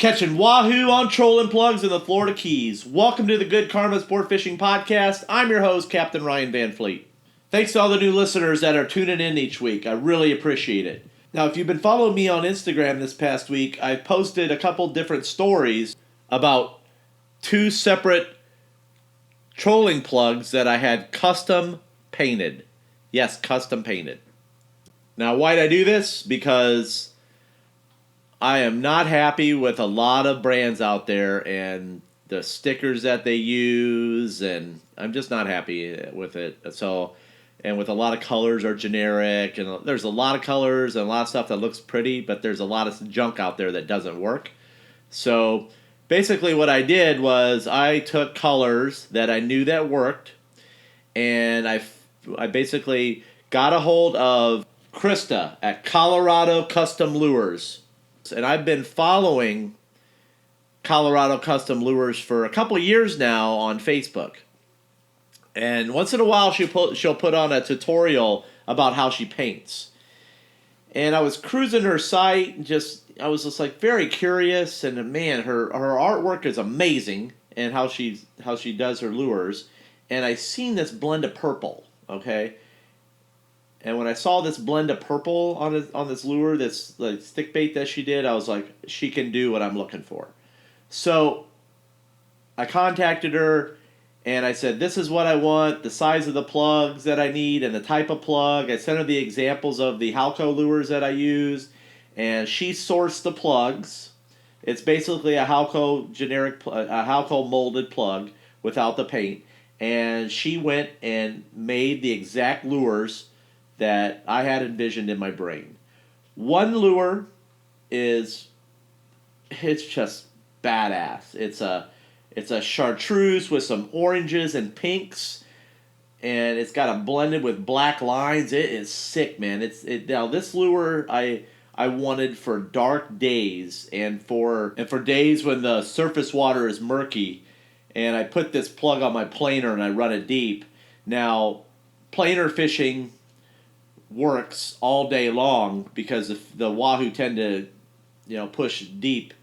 Catching Wahoo on trolling plugs in the Florida Keys. Welcome to the Good Karma Sport Fishing Podcast. I'm your host, Captain Ryan Van Fleet. Thanks to all the new listeners that are tuning in each week. I really appreciate it. Now, if you've been following me on Instagram this past week, I posted a couple different stories about two separate trolling plugs that I had custom painted. Yes, custom painted. Now, why'd I do this? Because I am not happy with a lot of brands out there and the stickers that they use, and I'm just not happy with it. And with a lot of colors are generic, and there's a lot of colors and a lot of stuff that looks pretty, but there's a lot of junk out there that doesn't work. So basically what I did was I took colors that I knew that worked, and I basically got a hold of Krista at Colorado Custom Lures. And I've been following Colorado Custom Lures for a couple of years now on Facebook. And once in a while she'll put on a tutorial about how she paints. And I was cruising her site and I was just like very curious, and man, her artwork is amazing and how she does her lures. And I seen this blend of purple, okay? And when I saw this blend of purple on this lure, this like stick bait that she did, I was like, she can do what I'm looking for. So I contacted her and I said, this is what I want, the size of the plugs that I need and the type of plug. I sent her the examples of the Halco lures that I use, and she sourced the plugs. It's basically a Halco a Halco molded plug without the paint. And she went and made the exact lures that I had envisioned in my brain. One lure it's just badass. It's a chartreuse with some oranges and pinks, and it's got a blended with black lines. It is sick, man. Now this lure I wanted for dark days and for days when the surface water is murky, and I put this plug on my planer and I run it deep. Now, planer fishing works all day long because the Wahoo tend to, push deep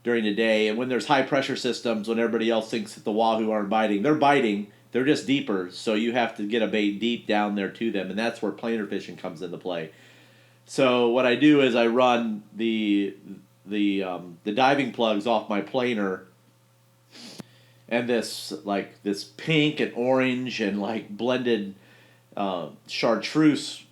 during the day. And when there's high pressure systems, when everybody else thinks that the Wahoo aren't biting, they're biting. They're just deeper, so you have to get a bait deep down there to them, and that's where planer fishing comes into play. So what I do is I run the diving plugs off my planer, and this pink and orange and like blended chartreuse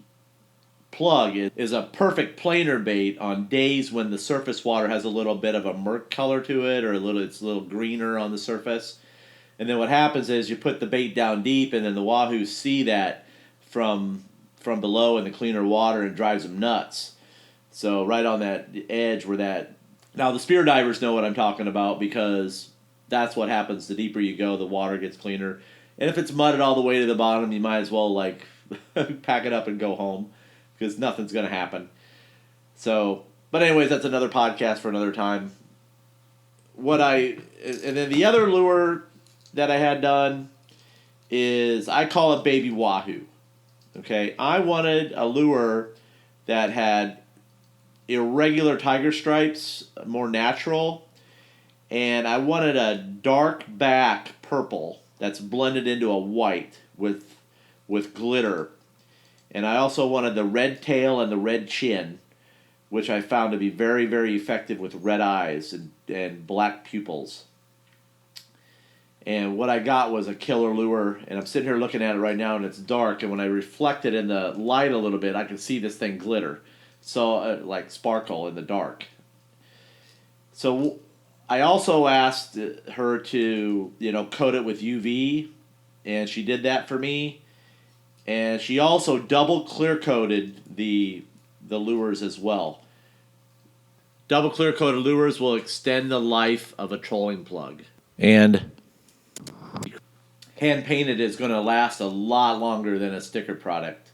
plug is a perfect planer bait on days when the surface water has a little bit of a murk color to it, or it's a little greener on the surface. And then what happens is you put the bait down deep, and then the Wahoos see that from below in the cleaner water, and drives them nuts. So right on that edge where that... Now the spear divers know what I'm talking about, because that's what happens. The deeper you go, the water gets cleaner. And if it's mudded all the way to the bottom, you might as well pack it up and go home, because nothing's going to happen. So, but anyways, that's another podcast for another time. And then the other lure that I had done is, I call it Baby Wahoo. Okay, I wanted a lure that had irregular tiger stripes, more natural, and I wanted a dark back purple that's blended into a white with glitter. And I also wanted the red tail and the red chin, which I found to be very, very effective with red eyes and black pupils. And what I got was a killer lure, and I'm sitting here looking at it right now, and it's dark, and when I reflect it in the light a little bit, I can see this thing glitter. So, like sparkle in the dark. So I also asked her to, coat it with UV, and she did that for me. And she also double clear coated the lures as well. Double clear coated lures will extend the life of a trolling plug. And hand painted is going to last a lot longer than a sticker product.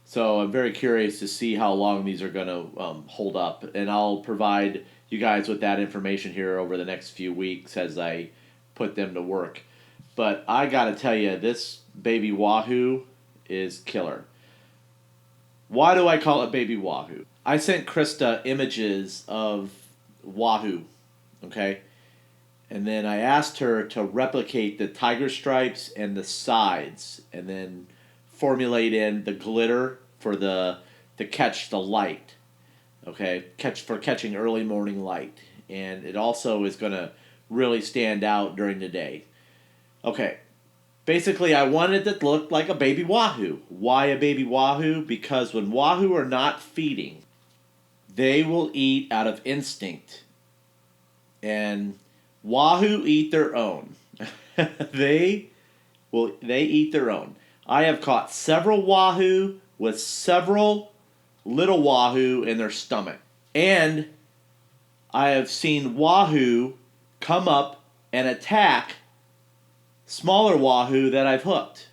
So I'm very curious to see how long these are going to hold up. And I'll provide you guys with that information here over the next few weeks as I put them to work. But I got to tell you, this Baby Wahoo is killer. Why do I call it Baby Wahoo? I sent Krista images of Wahoo Okay? And then I asked her to replicate the tiger stripes and the sides, and then formulate in the glitter for the to catch the light. Okay, catching early morning light, and it also is going to really stand out during the day. Okay, basically I wanted it to look like a baby wahoo. Why a baby wahoo? Because when wahoo are not feeding, they will eat out of instinct, and wahoo eat their own. they they eat their own. I have caught several wahoo with several little wahoo in their stomach. And I have seen wahoo come up and attack smaller wahoo that I've hooked.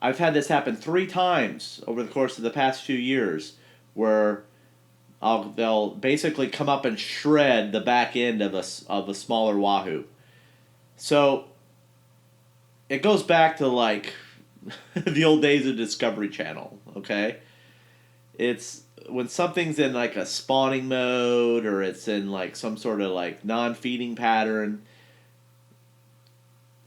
I've had this happen 3 times over the course of the past few years where they'll basically come up and shred the back end of a smaller wahoo. So it goes back to like the old days of Discovery Channel, okay? It's when something's in like a spawning mode or it's in like some sort of like non-feeding pattern,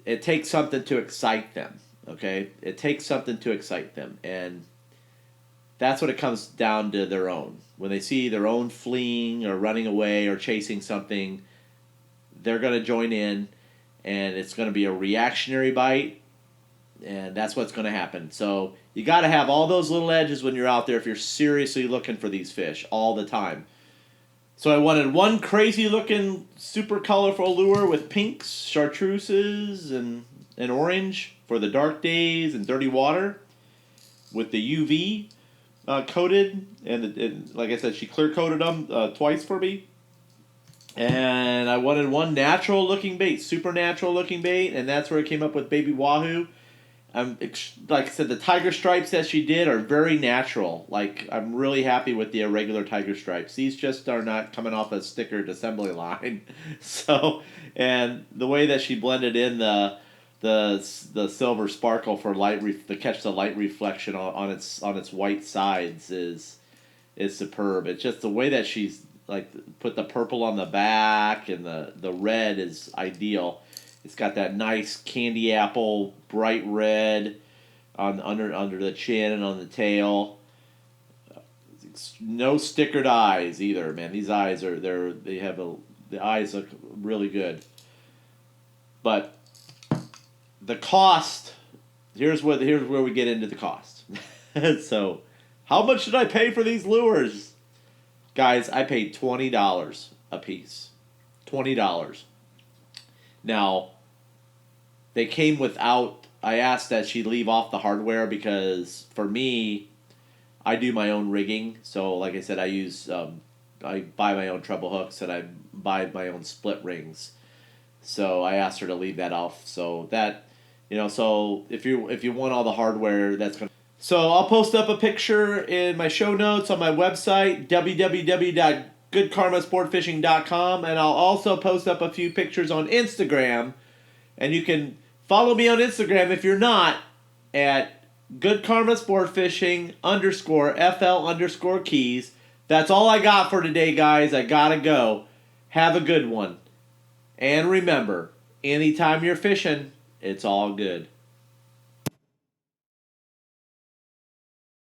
it takes something to excite them, okay? It takes something to excite them, and that's what it comes down to, their own. When they see their own fleeing or running away or chasing something, they're going to join in, and it's going to be a reactionary bite, and that's what's going to happen. So you got to have all those little edges when you're out there if you're seriously looking for these fish all the time. So I wanted one crazy looking super colorful lure with pinks, chartreuses, and orange for the dark days and dirty water with the UV coated. And like I said, she clear coated them twice for me. And I wanted one natural looking bait, super natural looking bait, and that's where I came up with Baby Wahoo. Like I said, the tiger stripes that she did are very natural. Like, I'm really happy with the irregular tiger stripes. These just are not coming off a stickered assembly line. So, and the way that she blended in the silver sparkle for to catch the light reflection on its white sides is superb. It's just the way that she's like put the purple on the back and the red is ideal. It's got that nice candy apple, bright red under the chin and on the tail. No stickered eyes either, man. These eyes the eyes look really good. But the cost, here's where we get into the cost. So, how much did I pay for these lures? Guys, I paid $20 a piece. $20. Now, they came without, I asked that she leave off the hardware because for me, I do my own rigging. So like I said, I buy my own treble hooks and I buy my own split rings. So I asked her to leave that off. So that, so if you want all the hardware, that's going to. So I'll post up a picture in my show notes on my website, www.goodkarmasportfishing.com, and I'll also post up a few pictures on Instagram, and you can follow me on Instagram if you're not, at goodkarmasportfishing_FL_keys. That's all I got for today, guys. I gotta go. Have a good one. And remember, anytime you're fishing, it's all good.